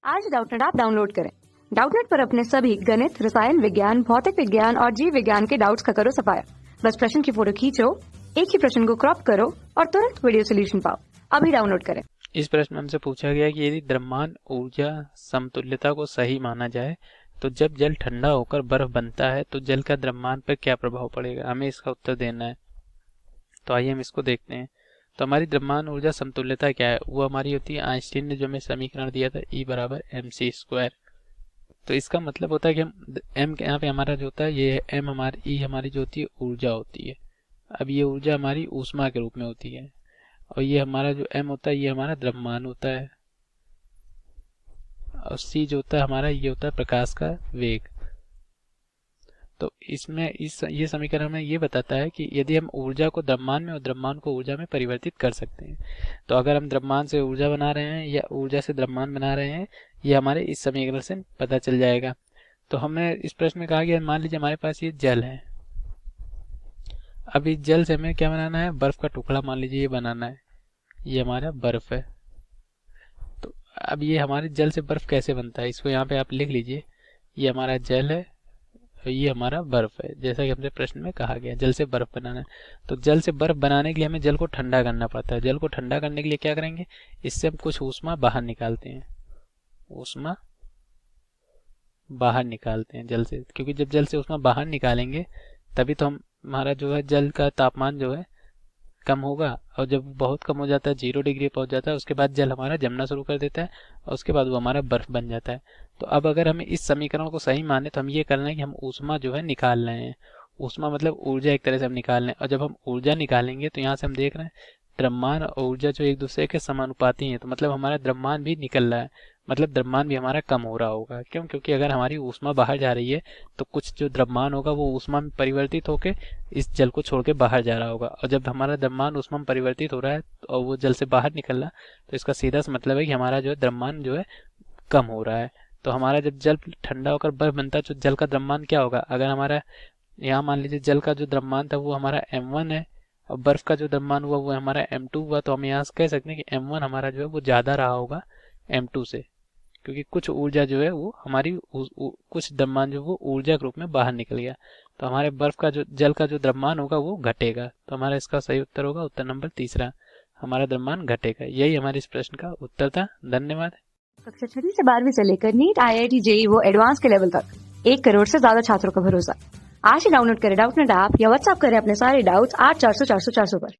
आज Doubtnut app download करें। Doubtnut पर अपने सभी गणित, रसायन विज्ञान, भौतिक विज्ञान और जीव विज्ञान के डाउट्स का करो सफाया। बस प्रश्न की फोटो खींचो, एक ही प्रश्न को क्रॉप करो और तुरंत वीडियो सोल्यूशन पाओ। अभी डाउनलोड करें। इस प्रश्न में हमसे पूछा गया कि यदि द्रव्यमान ऊर्जा समतुल्यता को सही माना जाए तो जब जल ठंडा होकर बर्फ बनता है तो जल का द्रव्यमान पर क्या प्रभाव पड़ेगा। हमें इसका उत्तर देना है। तो आइए हम इसको देखते हैं। तो हमारी द्रव्यमान ऊर्जा समतुल्यता क्या है, वो हमारी होती है आइंस्टीन ने जो हमें समीकरण दिया था E बराबर mc²। तो इसका मतलब होता है कि हम m यहाँ पे हमारा जो होता है ये m हमारी E हमारी जो होती है ऊर्जा होती है। अब ये ऊर्जा हमारी ऊष्मा के रूप में होती है और ये हमारा जो m होता है ये हमारा द्रव्यमान होता है और c जो होता है हमारा ये होता है प्रकाश का वेग। तो इसमें ये समीकरण में ये बताता है कि यदि हम ऊर्जा को द्रव्यमान में और द्रव्यमान को ऊर्जा में परिवर्तित कर सकते हैं, तो अगर हम द्रव्यमान से ऊर्जा बना रहे हैं या ऊर्जा से द्रव्यमान बना रहे हैं, ये हमारे इस समीकरण से पता चल जाएगा। तो हमें इस प्रश्न में कहा गया मान लीजिए हमारे पास ये जल है। अब इस जल से हमें क्या बनाना है, बर्फ का टुकड़ा मान लीजिए ये बनाना है। ये हमारा बर्फ है। तो अब ये हमारे जल से बर्फ कैसे बनता है, इसको यहाँ पे आप लिख लीजिए। ये हमारा जल है, ये हमारा बर्फ है। जैसा कि हमसे प्रश्न में कहा गया जल से बर्फ बनाना है। तो जल से बर्फ बनाने के लिए हमें जल को ठंडा करना पड़ता है। जल को ठंडा करने के लिए क्या करेंगे, इससे हम कुछ ऊष्मा बाहर निकालते हैं। ऊष्मा बाहर निकालते हैं जल से, क्योंकि जब जल से ऊष्मा बाहर निकालेंगे तभी तो हमारा जो है जल का तापमान जो है कम होगा। और जब बहुत कम हो जाता है, 0 डिग्री पहुंच जाता है, उसके बाद जल हमारा जमना शुरू कर देता है और उसके बाद वो हमारा बर्फ बन जाता है। तो अब अगर हमें इस समीकरण को सही माने तो हम ये कर रहे हैं कि हम ऊष्मा जो है निकाल रहे हैं। ऊष्मा मतलब ऊर्जा एक तरह से हम निकाल रहे हैं। और जब हम ऊर्जा निकालेंगे तो यहाँ से हम देख रहे हैं द्रव्यमान और ऊर्जा जो एक दूसरे के समानुपाती हैं, तो मतलब हमारा द्रव्यमान भी निकल रहा है, मतलब द्रव्यमान भी हमारा कम हो रहा होगा। क्यों? क्योंकि अगर हमारी ऊष्मा बाहर जा रही है तो कुछ जो द्रव्यमान होगा वो ऊष्मा में परिवर्तित होकर इस जल को छोड़ के बाहर जा रहा होगा। और जब हमारा द्रव्यमान ऊष्मा में परिवर्तित हो रहा है और वो जल से बाहर निकल रहा, तो इसका सीधा सा मतलब है कि हमारा जो है द्रव्यमान जो है कम हो रहा है। तो हमारा जब जल ठंडा होकर बर्फ बनता है तो जल का द्रव्यमान क्या होगा, अगर हमारा यहाँ मान लीजिए जल का जो द्रव्यमान था वो हमारा m1 है और बर्फ का जो द्रव्यमान हुआ वो हमारा m2 हुआ, तो हम यहाँ से कह सकते हैं कि m1 हमारा जो है वो ज़्यादा रहा होगा m2 से, क्योंकि कुछ ऊर्जा जो है वो हमारी कुछ द्रव्यमान जो वो ऊर्जा के रूप में बाहर निकल गया। तो हमारे बर्फ का जो जल का जो द्रव्यमान होगा वो घटेगा। तो हमारा इसका सही उत्तर होगा उत्तर नंबर 3, हमारा द्रव्यमान घटेगा। यही हमारे इस प्रश्न का उत्तर था। धन्यवाद। कक्षा 6 से 12वीं से लेकर नीट, IIT, JEE वो एडवांस के लेवल तक 1 करोड़ से ज्यादा छात्रों का भरोसा। आज ही डाउनलोड करें डाउटनेट ऐप या व्हाट्सएप करें अपने सारे डाउट्स 8400 400 400 पर।